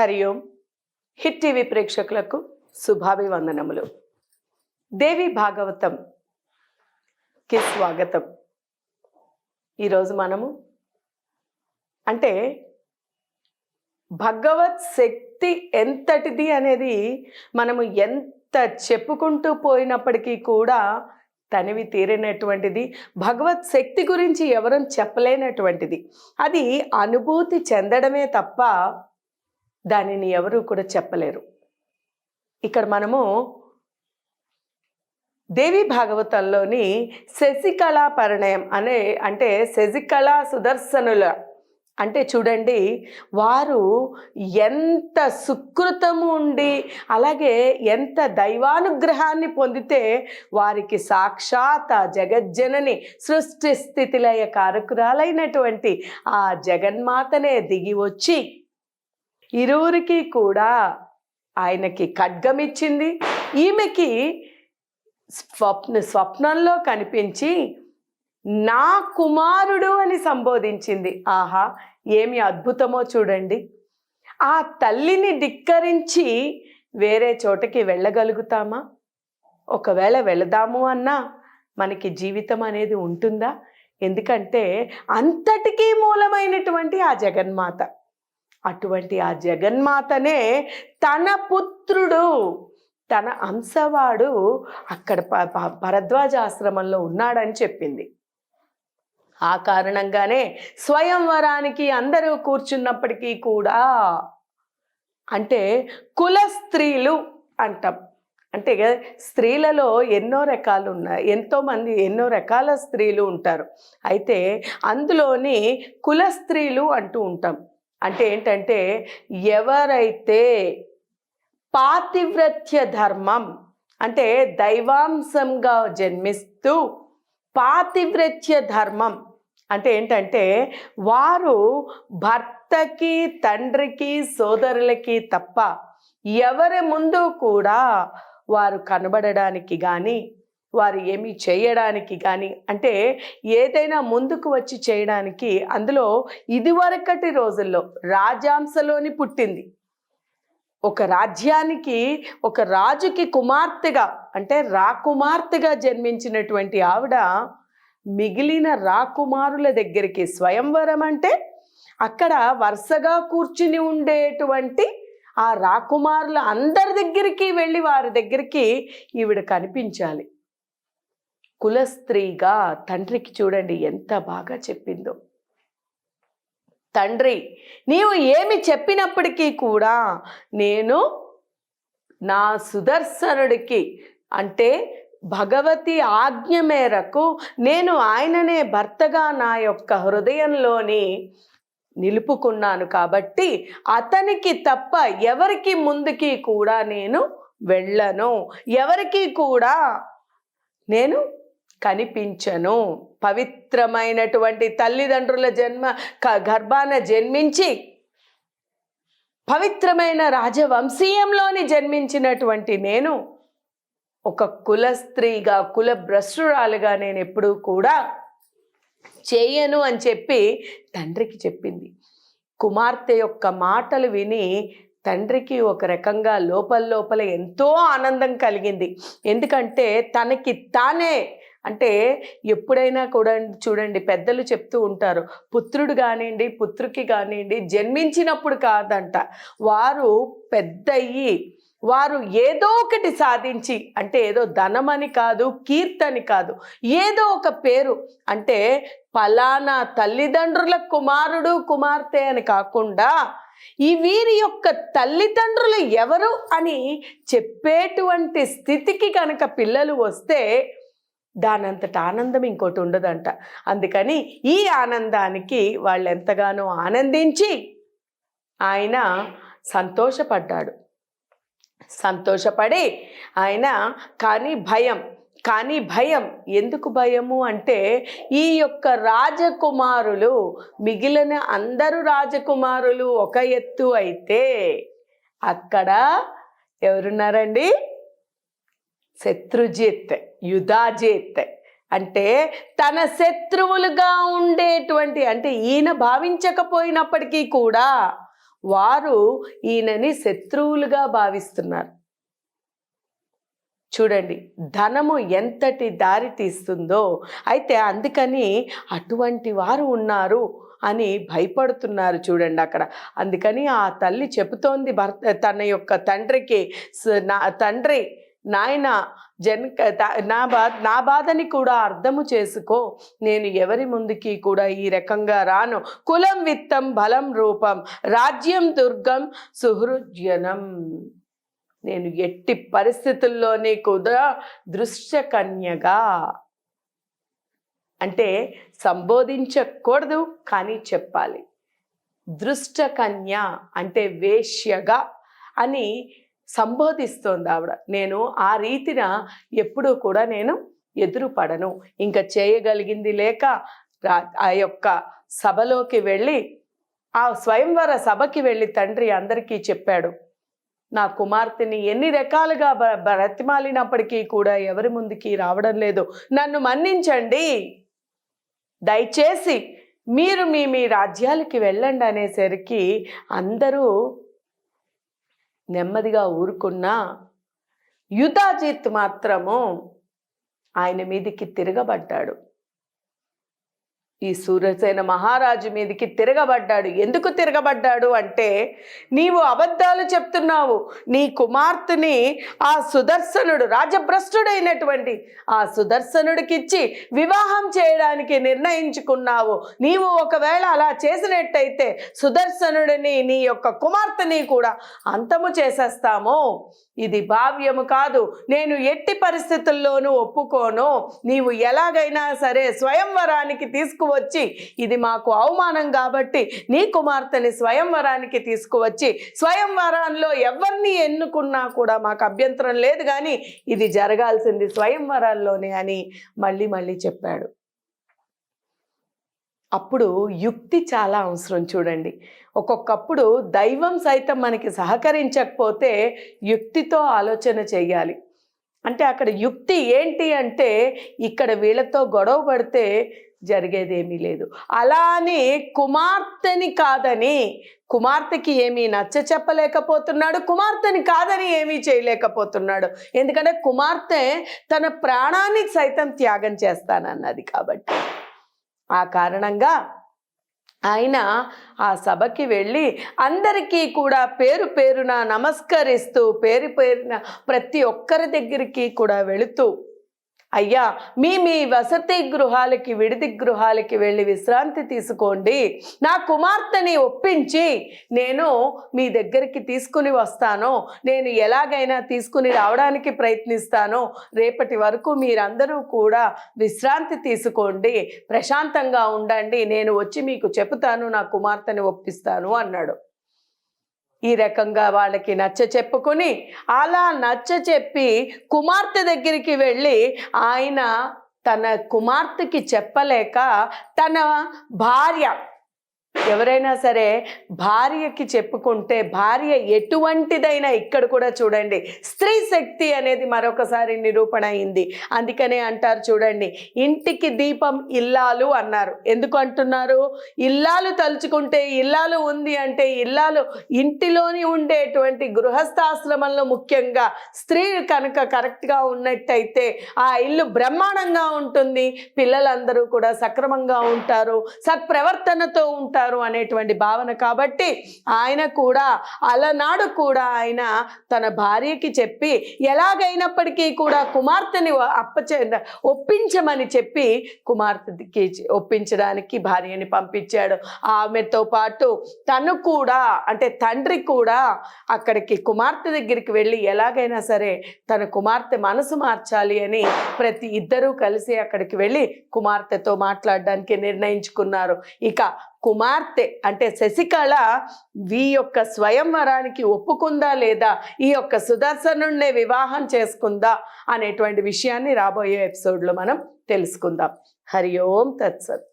హరి ఓం. Hit TV ప్రేక్షకులకు శుభాభివందనములు. దేవి భాగవతంకి స్వాగతం. ఈరోజు మనము అంటే భగవత్ శక్తి ఎంతటిది అనేది మనము ఎంత చెప్పుకుంటూ పోయినప్పటికీ కూడా తనివి తీరినటువంటిది. భగవత్ శక్తి గురించి ఎవరూ చెప్పలేనటువంటిది. అది అనుభూతి చెందడమే తప్ప దానిని ఎవరు కూడా చెప్పలేరు. ఇక్కడ మనము దేవి భాగవతంలోని శశికళా పరిణయం అంటే శశికళా సుదర్శనుల అంటే చూడండి, వారు ఎంత సుకృతము ఉండి అలాగే ఎంత దైవానుగ్రహాన్ని పొందితే వారికి సాక్షాత్ ఆ జగజ్జనని సృష్టి స్థితిలయ కారకురాలైనటువంటి ఆ జగన్మాతనే దిగి వచ్చి ఇరువురికి కూడా ఆయనకి ఖడ్గమిచ్చింది. ఈమెకి స్వప్నంలో కనిపించి నా కుమారుడు అని సంబోధించింది. ఆహా, ఏమి అద్భుతమో చూడండి. ఆ తల్లిని ధిక్కరించి వేరే చోటకి వెళ్ళగలుగుతామా? ఒకవేళ వెళదాము అన్నా మనకి జీవితం అనేది ఉంటుందా? ఎందుకంటే అంతటికీ మూలమైనటువంటి ఆ జగన్మాత, అటువంటి ఆ జగన్మాతనే తన పుత్రుడు, తన అంశవాడు అక్కడ భరద్వాజాశ్రమంలో ఉన్నాడని చెప్పింది. ఆ కారణంగానే స్వయంవరానికి అందరూ కూర్చున్నప్పటికీ కూడా అంటే కుల స్త్రీలు అంటాం. అంటే స్త్రీలలో ఎన్నో రకాలు ఉన్నాయి, ఎన్నో రకాల స్త్రీలు ఉంటారు. అయితే అందులోని కుల స్త్రీలు అంటూ ఉంటాం. అంటే ఏంటంటే ఎవరైతే పాతివ్రత్య ధర్మం అంటే దైవాంశంగా జన్మిస్తూ పాతివ్రత్య ధర్మం అంటే ఏంటంటే వారు భర్తకి, తండ్రికి, సోదరులకి తప్ప ఎవరి ముందు కూడా వారు కనబడడానికి కానీ వారు ఏమి చేయడానికి కానీ అంటే ఏదైనా ముందుకు వచ్చి చేయడానికి అందులో ఇదివరకటి రోజుల్లో రాజాంశలోని పుట్టింది. ఒక రాజ్యానికి ఒక రాజుకి కుమార్తెగా అంటే రాకుమార్తెగా జన్మించినటువంటి ఆవిడ మిగిలిన రాకుమారుల దగ్గరికి స్వయంవరం అంటే అక్కడ వరుసగా కూర్చుని ఉండేటువంటి ఆ రాకుమారుల అందరి దగ్గరికి వెళ్ళి వారి దగ్గరికి ఈవిడ కనిపించాలి. కులస్త్రీగా తండ్రికి చూడండి ఎంత బాగా చెప్పిందో. తండ్రి, నీవు ఏమి చెప్పినప్పటికీ కూడా నేను నా సుదర్శనుడికి అంటే భగవతి ఆజ్ఞ మేరకు నేను ఆయననే భర్తగా నా యొక్క హృదయంలోని నిలుపుకున్నాను కాబట్టి అతనికి తప్ప ఎవరికి ముందుకి కూడా నేను వెళ్ళను, ఎవరికి కూడా నేను కనిపించను. పవిత్రమైనటువంటి తల్లిదండ్రుల గర్భాన జన్మించి పవిత్రమైన రాజవంశీయంలోని జన్మించినటువంటి నేను ఒక కుల స్త్రీగా, కుల భ్రష్టురాలుగా నేను ఎప్పుడూ కూడా చేయను అని చెప్పి తండ్రికి చెప్పింది. కుమార్తె యొక్క మాటలు విని తండ్రికి ఒక రకంగా లోపల ఎంతో ఆనందం కలిగింది. ఎందుకంటే తనకి తానే అంటే ఎప్పుడైనా కూడా చూడండి, పెద్దలు చెప్తూ ఉంటారు, పుత్రుడు కానివ్వండి పుత్రుకి కానివ్వండి జన్మించినప్పుడు కాదంట, వారు పెద్దయ్యి వారు ఏదో ఒకటి సాధించి అంటే ఏదో ధనమని కాదు, కీర్తని కాదు, ఏదో ఒక పేరు అంటే ఫలానా తల్లిదండ్రుల కుమారుడు కుమార్తె అని కాకుండా ఈ వీరి యొక్క తల్లిదండ్రులు ఎవరు అని చెప్పేటువంటి స్థితికి కనుక పిల్లలు వస్తే దానంతట ఆనందం ఇంకోటి ఉండదంట. అందుకని ఈ ఆనందానికి వాళ్ళు ఎంతగానో ఆనందించి ఆయన సంతోషపడి ఆయన కానీ భయం ఎందుకు భయము అంటే ఈ యొక్క రాజకుమారులు మిగిలిన అందరూ రాజకుమారులు ఒక ఎత్తు అయితే అక్కడ ఎవరున్నారండి? శత్రుజిత్, యుధాజిత్ అంటే తన శత్రువులుగా ఉండేటువంటి అంటే ఈయన భావించకపోయినప్పటికీ కూడా వారు ఈయనని శత్రువులుగా భావిస్తున్నారు. చూడండి ధనము ఎంతటి దారి తీస్తుందో. అయితే అందుకని అటువంటి వారు ఉన్నారు అని భయపడుతున్నారు చూడండి అక్కడ. అందుకని ఆ తల్లి చెబుతోంది తన యొక్క తండ్రికి, తండ్రి నాయన నా బాధని కూడా అర్థము చేసుకో, నేను ఎవరి ముందుకి కూడా ఈ రకంగా రాను. కులం విత్తం బలం రూపం రాజ్యం దుర్గం సుహృజ్యనం. నేను ఎట్టి పరిస్థితుల్లోనే కూడా దృశ్యకన్యగా, అంటే సంబోధించకూడదు కానీ చెప్పాలి. దృష్టకన్య అంటే వేశ్యగా అని సంబోధిస్తోంది ఆవిడ. నేను ఆ రీతిన ఎప్పుడూ కూడా నేను ఎదురుపడను. ఇంకా చేయగలిగింది లేక ఆ యొక్క సభలోకి వెళ్ళి, ఆ స్వయంవర సభకి వెళ్ళి తండ్రి అందరికీ చెప్పాడు, నా కుమార్తెని ఎన్ని రకాలుగా బ్రతిమాలినప్పటికీ కూడా ఎవరి ముందుకి రావడం లేదు, నన్ను మన్నించండి, దయచేసి మీరు మీ మీ రాజ్యాలకి వెళ్ళండి అనేసరికి అందరూ నెమ్మదిగా ఊరుకున్నా యుధాజిత్ మాత్రము ఆయన మీదికి తిరగబడ్డాడు. ఈ సూరసేన మహారాజు మీదికి తిరగబడ్డాడు. ఎందుకు తిరగబడ్డాడు అంటే, నీవు అబద్ధాలు చెప్తున్నావు, నీ కుమార్తెని ఆ సుదర్శనుడు, రాజభ్రష్టుడైనటువంటి ఆ సుదర్శనుడికిచ్చి వివాహం చేయడానికి నిర్ణయించుకున్నావు. నీవు ఒకవేళ అలా చేసినట్టయితే సుదర్శనుడిని నీ యొక్క కుమార్తెని కూడా అంతము చేసేస్తాము. ఇది భావ్యము కాదు, నేను ఎట్టి పరిస్థితుల్లోనూ ఒప్పుకోను. నీవు ఎలాగైనా సరే స్వయంవరానికి తీసుకువచ్చి, ఇది మాకు అవమానం కాబట్టి నీ కుమార్తెని స్వయంవరానికి తీసుకువచ్చి, స్వయంవరంలో ఎవరిని ఎన్నుకున్నా కూడా మాకు అభ్యంతరం లేదు, కానీ ఇది జరగాల్సింది స్వయంవరాల్లోనే అని మళ్ళీ మళ్ళీ చెప్పాడు. అప్పుడు యుక్తి చాలా అవసరం చూడండి. ఒక్కొక్కప్పుడు దైవం సైతం మనకి సహకరించకపోతే యుక్తితో ఆలోచన చేయాలి. అంటే అక్కడ యుక్తి ఏంటి అంటే, ఇక్కడ వీళ్ళతో గొడవ పడితే జరిగేదేమీ లేదు. అలా అని కుమార్తెని కాదని, కుమార్తెకి ఏమీ నచ్చ చెప్పలేకపోతున్నాడు, కుమార్తెని కాదని ఏమీ చేయలేకపోతున్నాడు. ఎందుకంటే కుమార్తె తన ప్రాణాన్ని సైతం త్యాగం చేస్తానన్నది కాబట్టి. ఆ కారణంగా ఆయన ఆ సభకి వెళ్ళి అందరికీ కూడా పేరు పేరున నమస్కరిస్తూ, పేరు పేరున ప్రతి ఒక్కరి దగ్గరికి కూడా వెళుతూ, అయ్యా మీ మీ వసతి గృహాలకి, విడిది గృహాలకి వెళ్ళి విశ్రాంతి తీసుకోండి, నా కుమార్తెని ఒప్పించి నేను మీ దగ్గరికి తీసుకుని వస్తాను, నేను ఎలాగైనా తీసుకుని రావడానికి ప్రయత్నిస్తాను, రేపటి వరకు మీరందరూ కూడా విశ్రాంతి తీసుకోండి, ప్రశాంతంగా ఉండండి, నేను వచ్చి మీకు చెప్తాను, నా కుమార్తెని ఒప్పిస్తాను అన్నాడు. ఈ రకంగా వాళ్ళకి నచ్చ చెప్పుకొని, అలా నచ్చ చెప్పి కుమార్తె దగ్గరికి వెళ్ళి ఆయన తన కుమార్తెకి చెప్పలేక తన భార్య, ఎవరైనా సరే భార్యకి చెప్పుకుంటే భార్య ఎటువంటిదైనా, ఇక్కడ కూడా చూడండి స్త్రీ శక్తి అనేది మరొకసారి నిరూపణ అయింది. అందుకనే అంటారు చూడండి, ఇంటికి దీపం ఇల్లాలు అన్నారు. ఎందుకు అంటున్నారు? ఇల్లాలు తలుచుకుంటే, ఇల్లాలు ఉంది అంటే, ఇల్లాలు ఇంటిలోని ఉండేటువంటి గృహస్థాశ్రమంలో ముఖ్యంగా స్త్రీ కనుక కరెక్ట్గా ఉన్నట్టయితే ఆ ఇల్లు బ్రహ్మాండంగా ఉంటుంది, పిల్లలందరూ కూడా సక్రమంగా ఉంటారు, సత్ప్రవర్తనతో ఉంటారు అనేటువంటి భావన. కాబట్టి ఆయన కూడా అలనాడు కూడా ఆయన తన భార్యకి చెప్పి ఎలాగైనప్పటికీ కూడా కుమార్తెని ఒప్పించమని చెప్పి కుమార్తెకి ఒప్పించడానికి భార్యని పంపించాడు. ఆమెతో పాటు తను కూడా, అంటే తండ్రి కూడా అక్కడికి కుమార్తె దగ్గరికి వెళ్ళి ఎలాగైనా సరే తన కుమార్తె మనసు మార్చాలి అని ప్రతి ఇద్దరూ కలిసి అక్కడికి వెళ్ళి కుమార్తెతో మాట్లాడడానికి నిర్ణయించుకున్నారు. ఇక కుమార్తె అంటే శశికళ ఈ యొక్క స్వయంవరానికి ఒప్పుకుందా లేదా, ఈ యొక్క సుదర్శనుడినే వివాహం చేసుకుందా అనేటువంటి విషయాన్ని రాబోయే ఎపిసోడ్లో మనం తెలుసుకుందాం. హరి ఓం తత్సత్.